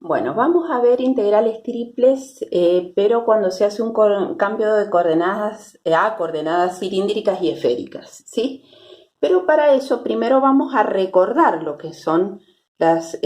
Bueno, vamos a ver integrales triples, pero cuando se hace un cambio de coordenadas a coordenadas cilíndricas y esféricas, ¿sí? Pero para eso primero vamos a recordar lo que son las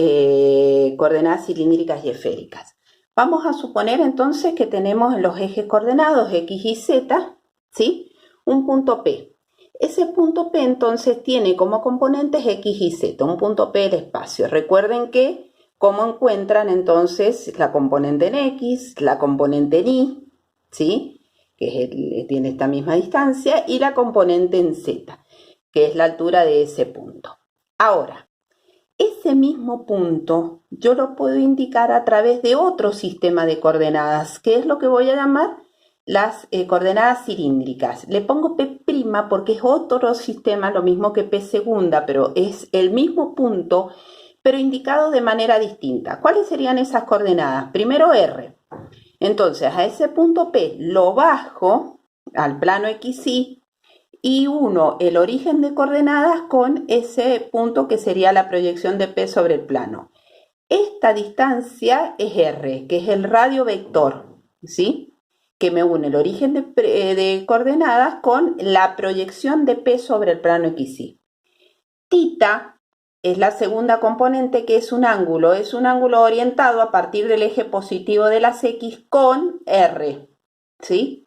coordenadas cilíndricas y esféricas. Vamos a suponer entonces que tenemos en los ejes coordenados X y Z, ¿sí? Un punto P. Ese punto P entonces tiene como componentes X y Z, un punto P del espacio. Recuerden que cómo encuentran entonces la componente en X, la componente en Y, ¿sí? Tiene esta misma distancia, y la componente en Z, que es la altura de ese punto. Ahora, ese mismo punto yo lo puedo indicar a través de otro sistema de coordenadas, que es lo que voy a llamar las coordenadas cilíndricas. Le pongo P' porque es otro sistema, lo mismo que P segunda, pero es el mismo punto, pero indicado de manera distinta. ¿Cuáles serían esas coordenadas? Primero R. Entonces, a ese punto P lo bajo al plano XY y uno el origen de coordenadas con ese punto que sería la proyección de P sobre el plano. Esta distancia es R, que es el radio vector, ¿sí? Que me une el origen de coordenadas con la proyección de P sobre el plano XY. Tita es la segunda componente, que es un ángulo orientado a partir del eje positivo de las X con R, ¿sí?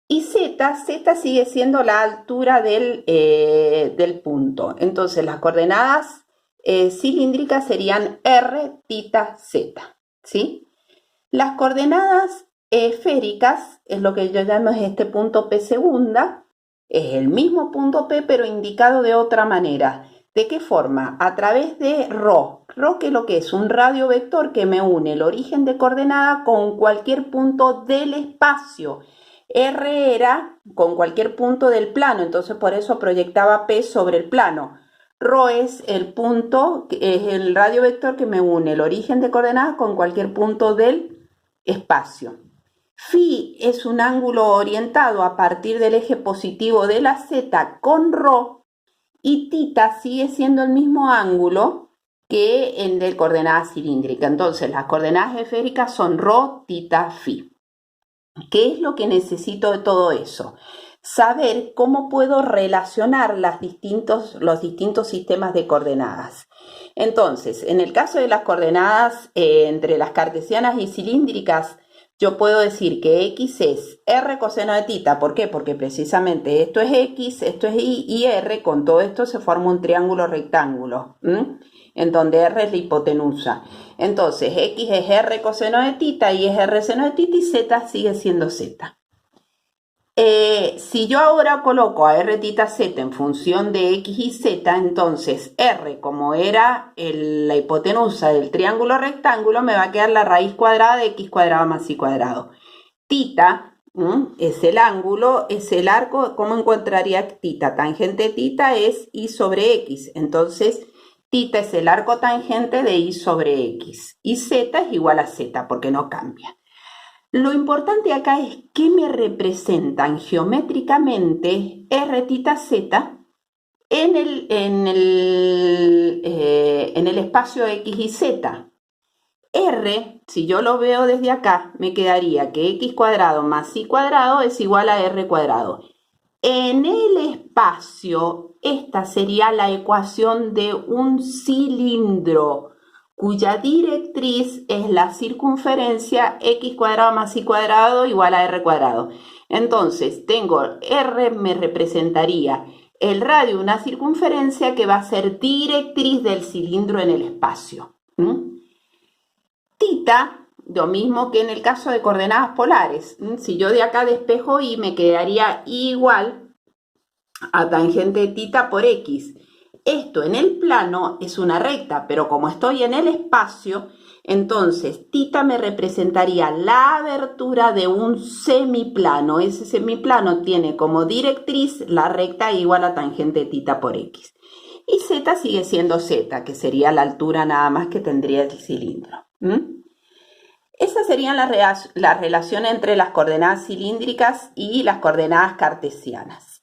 Y Z sigue siendo la altura del punto. Entonces las coordenadas cilíndricas serían R, tita, Z, ¿sí? Las coordenadas esféricas es lo que yo llamo este punto P segunda, es el mismo punto P pero indicado de otra manera. ¿De qué forma? A través de ρ. ¿Ρ qué es lo que es? Un radio vector que me une el origen de coordenada con cualquier punto del espacio. R era con cualquier punto del plano, entonces por eso proyectaba P sobre el plano. ρ es el punto, es el radio vector que me une el origen de coordenadas con cualquier punto del espacio. Φ es un ángulo orientado a partir del eje positivo de la Z con ρ, y tita sigue siendo el mismo ángulo que en de coordenada cilíndrica. Entonces las coordenadas esféricas son ρ, tita, φ. ¿Qué es lo que necesito de todo eso? Saber cómo puedo relacionar los distintos sistemas de coordenadas. Entonces, en el caso de las coordenadas entre las cartesianas y cilíndricas, yo puedo decir que X es R coseno de tita. ¿Por qué? Porque precisamente esto es X, esto es Y, y R, con todo esto se forma un triángulo rectángulo, en donde R es la hipotenusa. Entonces, X es R coseno de tita, Y es R seno de tita, y Z sigue siendo Z. Si yo ahora coloco a R tita Z en función de X y Z, entonces R, como era la hipotenusa del triángulo rectángulo, me va a quedar la raíz cuadrada de X cuadrado más Y cuadrado. Tita es el ángulo, es el arco. ¿Cómo encontraría tita? Tangente de tita es Y sobre X. Entonces, tita es el arco tangente de Y sobre X. Y Z es igual a Z, porque no cambia. Lo importante acá es que me representan geométricamente R tita Z en el espacio X y Z. R, si yo lo veo desde acá, me quedaría que X cuadrado más Y cuadrado es igual a R cuadrado. En el espacio, esta sería la ecuación de un cilindro cuya directriz es la circunferencia X cuadrado más Y cuadrado igual a R cuadrado. Entonces, tengo R, me representaría el radio de una circunferencia que va a ser directriz del cilindro en el espacio. Tita, lo mismo que en el caso de coordenadas polares. Si yo de acá despejo Y, me quedaría igual a tangente de tita por X. Esto en el plano es una recta, pero como estoy en el espacio, entonces tita me representaría la abertura de un semiplano. Ese semiplano tiene como directriz la recta igual a tangente de tita por X. Y Z sigue siendo Z, que sería la altura nada más que tendría el cilindro. Esas serían la relación entre las coordenadas cilíndricas y las coordenadas cartesianas.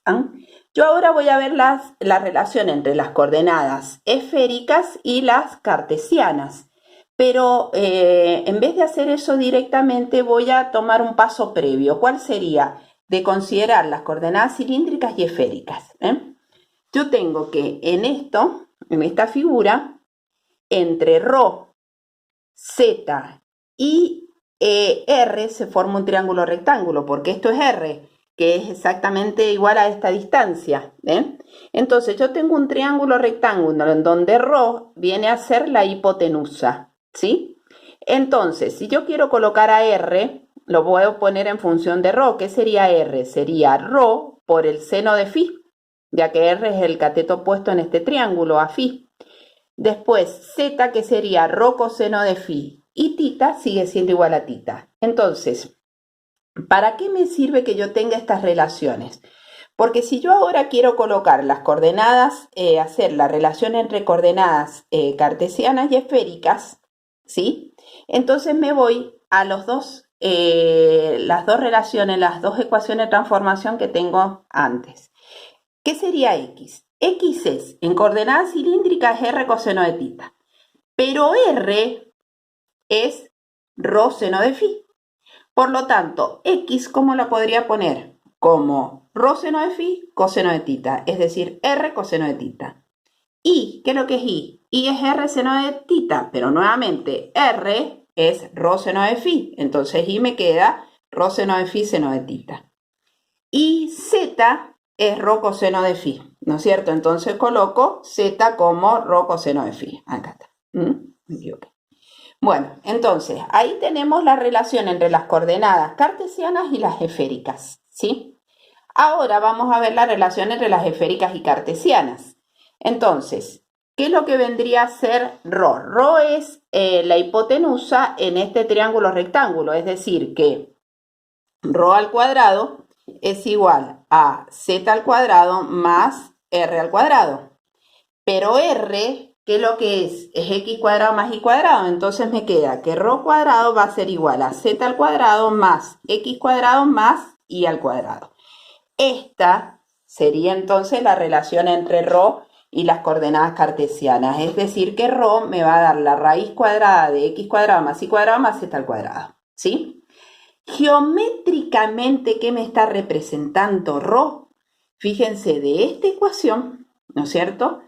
Yo ahora voy a ver la relación entre las coordenadas esféricas y las cartesianas. Pero en vez de hacer eso directamente, voy a tomar un paso previo. ¿Cuál sería? De considerar las coordenadas cilíndricas y esféricas. Yo tengo que en esta figura, entre ρ, z y r se forma un triángulo rectángulo, porque esto es r, que es exactamente igual a esta distancia. Entonces yo tengo un triángulo rectángulo en donde ρ viene a ser la hipotenusa, ¿sí? Entonces, si yo quiero colocar a r, lo voy a poner en función de ρ. ¿Qué sería r? Sería ρ por el seno de φ, ya que r es el cateto opuesto en este triángulo a φ. Después z, que sería ρ coseno de φ, y θ sigue siendo igual a θ. Entonces, ¿para qué me sirve que yo tenga estas relaciones? Porque si yo ahora quiero colocar las coordenadas, hacer la relación entre coordenadas cartesianas y esféricas, ¿sí? Entonces me voy a las dos relaciones, las dos ecuaciones de transformación que tengo antes. ¿Qué sería x? X es, en coordenadas cilíndricas, r coseno de θ, pero r es ρ seno de φ. Por lo tanto, x, ¿cómo la podría poner? Como ρ seno de φ coseno de θ, es decir, r coseno de θ. Y, ¿qué es lo que es y? Y es r seno de θ, pero nuevamente r es ρ seno de φ, entonces y me queda ρ seno de φ seno de θ. Y z es ρ coseno de φ, ¿no es cierto? Entonces coloco z como ρ coseno de φ. Acá está. Me equivoqué. Bueno, entonces ahí tenemos la relación entre las coordenadas cartesianas y las esféricas, ¿sí? Ahora vamos a ver la relación entre las esféricas y cartesianas. Entonces, ¿qué es lo que vendría a ser ρ? ρ es la hipotenusa en este triángulo rectángulo, es decir, que ρ al cuadrado es igual a z al cuadrado más r al cuadrado. Pero r, ¿qué es lo que es? Es x cuadrado más y cuadrado. Entonces me queda que ρ cuadrado va a ser igual a z al cuadrado más x cuadrado más y al cuadrado. Esta sería entonces la relación entre ρ y las coordenadas cartesianas. Es decir, que ρ me va a dar la raíz cuadrada de x cuadrado más y cuadrado más z al cuadrado. ¿Sí? Geométricamente, ¿qué me está representando ρ? Fíjense, de esta ecuación, ¿no es cierto?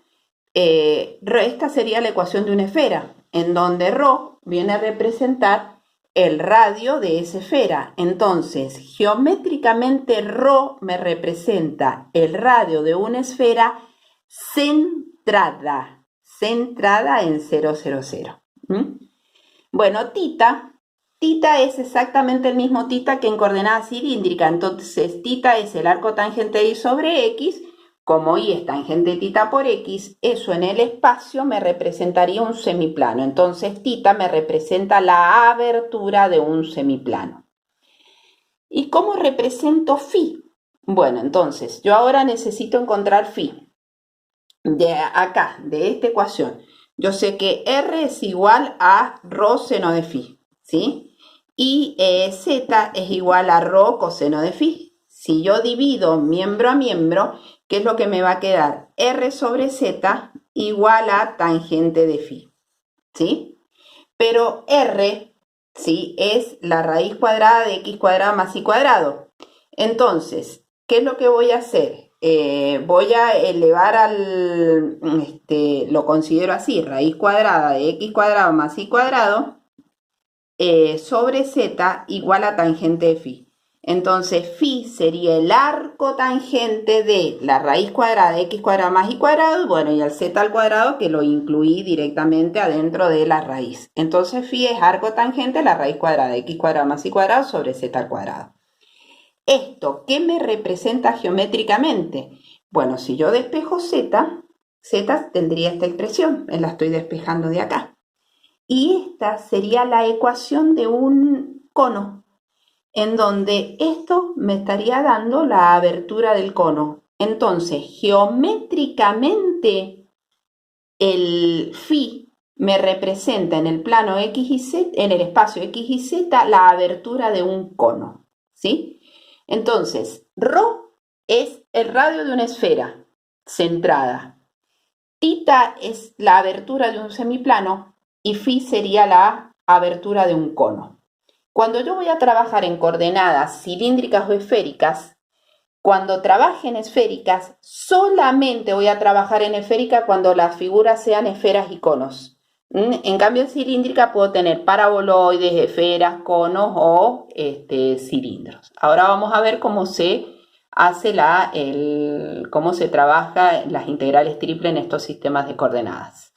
Esta sería la ecuación de una esfera, en donde ρ viene a representar el radio de esa esfera. Entonces, geométricamente ρ me representa el radio de una esfera centrada en 0, 0, 0. Bueno, θ es exactamente el mismo θ que en coordenada cilíndrica. Entonces, θ es el arco tangente de y sobre x. Como y es tangente de θ por x, eso en el espacio me representaría un semiplano. Entonces, θ me representa la abertura de un semiplano. ¿Y cómo represento φ? Bueno, entonces, yo ahora necesito encontrar φ. De acá, de esta ecuación, yo sé que r es igual a ρ seno de φ, ¿sí? Y z es igual a ρ coseno de φ. Si yo divido miembro a miembro, ¿qué es lo que me va a quedar? R sobre z igual a tangente de φ, ¿sí? Pero r, ¿sí?, es la raíz cuadrada de x cuadrado más y cuadrado. Entonces, ¿qué es lo que voy a hacer? Voy a elevar lo considero así, raíz cuadrada de x cuadrado más y cuadrado sobre z igual a tangente de φ. Entonces, φ sería el arco tangente de la raíz cuadrada de x cuadrado más y cuadrado, bueno, y al z al cuadrado que lo incluí directamente adentro de la raíz. Entonces, φ es arco tangente de la raíz cuadrada de x cuadrado más y cuadrado sobre z al cuadrado. ¿Esto qué me representa geométricamente? Bueno, si yo despejo z tendría esta expresión, me la estoy despejando de acá. Y esta sería la ecuación de un cono, en donde esto me estaría dando la abertura del cono. Entonces, geométricamente, el φ me representa en el plano x y z, en el espacio x y z, la abertura de un cono, ¿sí? Entonces, ρ es el radio de una esfera centrada. Θ es la abertura de un semiplano. y phi sería la abertura de un cono. Cuando yo voy a trabajar en coordenadas cilíndricas o esféricas, cuando trabaje en esféricas, solamente voy a trabajar en esférica cuando las figuras sean esferas y conos. En cambio, en cilíndrica puedo tener paraboloides, esferas, conos o cilindros. Ahora vamos a ver cómo se hace cómo se trabaja las integrales triples en estos sistemas de coordenadas.